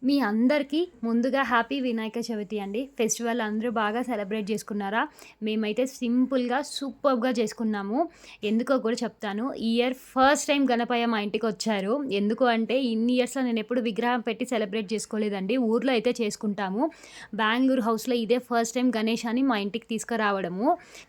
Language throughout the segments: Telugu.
మీ అందరికీ ముందుగా హ్యాపీ వినాయక చవితి అండి. ఫెస్టివల్ అందరూ బాగా సెలబ్రేట్ చేసుకున్నారా? మేమైతే సింపుల్‌గా, సూపర్బ్‌గా చేసుకున్నాము. ఎందుకో కూడా చెప్తాను. ఈ ఇయర్ ఫస్ట్ టైమ్ గణపయ్య మా ఇంటికొచ్చారు. ఎందుకు అంటే ఇన్ని ఇయర్స్‌లో నేనెప్పుడు విగ్రహం పెట్టి సెలబ్రేట్ చేసుకోలేదండి. ఊర్లో అయితే చేసుకుంటాము. బెంగుళూరు హౌస్‌లో ఇదే ఫస్ట్ టైమ్ గణేషాని మా ఇంటికి తీసుకురావడము.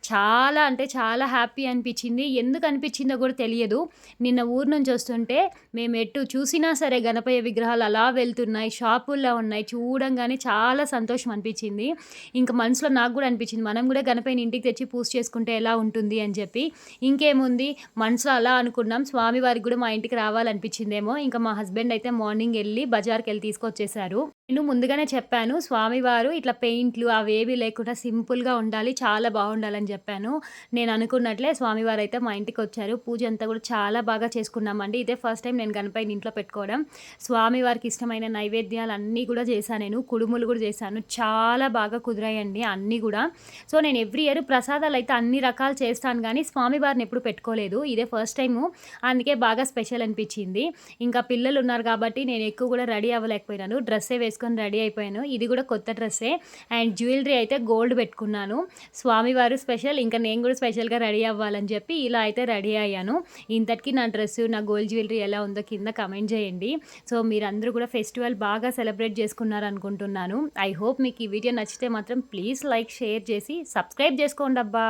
చాలా అంటే చాలా హ్యాపీ అనిపిచ్చింది. ఎందుకు అనిపిచ్చిందో కూడా తెలియదు. నిన్న ఊరు నుంచి వస్తుంటే మేమెటు చూసినా సరే గణపయ్య విగ్రహాలు అలా వెళ్తున్నాయి. షాపుల్లో ఉన్నాయి. చూడంగానే చాలా సంతోషం అనిపిచ్చింది. ఇంక మనసులో నాకు గూడా అనిపిచ్చింది. మనం గూడా గణపయ్యని ఇంటికి తెచ్చి పూజ చేసుకుంటే ఎలా ఉంటుంది అని జెప్పి. ఇంకేముంది మనసులో అలా అనుకున్నాం. స్వామివారికి గూడా మా ఇంటికి రావాలనిపిచ్చిందేమో. ఇంక మా హస్బెండ్ అయితే మార్నింగ్ ఎళ్లి బజార్‌కెళ్ళి తీసుకొచ్చేసారు. నేను ముందుగానే చెప్పాను. స్వామివారు ఇట్లా పెయింట్లు అవేవి లేకుండా సింపుల్‌గా ఉండాలి. చాలా బావుండాలని జెప్పాను. నేను అనుకున్నట్లే స్వామివారైతే మా ఇంటికొచ్చారు. పూజ అంతా గూడా చాలా బాగా చేసుకున్నామండి. ఇదే ఫస్ట్ టైం నేను గణపయ్యని ఇంట్లో పెట్టుకోవడం. స్వామివారికి ఇష్టమైన నైవేద్యాలన్నీ గూడా చేశా నేను. కుడుములు గూడా చేశాను. చాలా బాగా కుదిరాయండి అన్నీ గూడా. సో, నేను ఎవ్రీ ఇయర్ ప్రసాదాలైతే అన్ని రకాలు చేస్తాను గానీ, స్వామివారిని ఎప్పుడు పెట్టుకోలేదు. ఇదే ఫస్ట్ టైము. అందుకే బాగా స్పెషల్ అనిపిచ్చింది. ఇంకా పిల్లలున్నారు కాబట్టి నేను ఎక్కువ గూడా రెడీ అవ్వలేకపోయినాను. డ్రెస్సే వేసుకొని రెడీ అయిపోయాను. ఇది గూడా కొత్త డ్రెస్సే. అండ్ జ్యువెలరీ అయితే గోల్డ్ పెట్టుకున్నాను. స్వామివారు స్పెషల్, ఇంకా నేను గూడా స్పెషల్‌గా రెడీ అవ్వాలని జెప్పి ఇలా అయితే రెడీ అయ్యాను. ఇంతటికి నా డ్రెస్సు, నా గోల్డ్ జ్యువెలరీ ఎలా ఉందో కింద కామెంట్ జేయండి. సో, మీరందరూ గూడా ఫెస్టివల్ బాగా సెలబ్రేట్ చేసుకున్నారనుకుంటున్నాను. ఐ హోప్ మీకు ఈ వీడియో నచ్చితే మాత్రం ప్లీజ్ లైక్, షేర్ చేసి సబ్స్క్రైబ్ జేసుకోండబ్బా!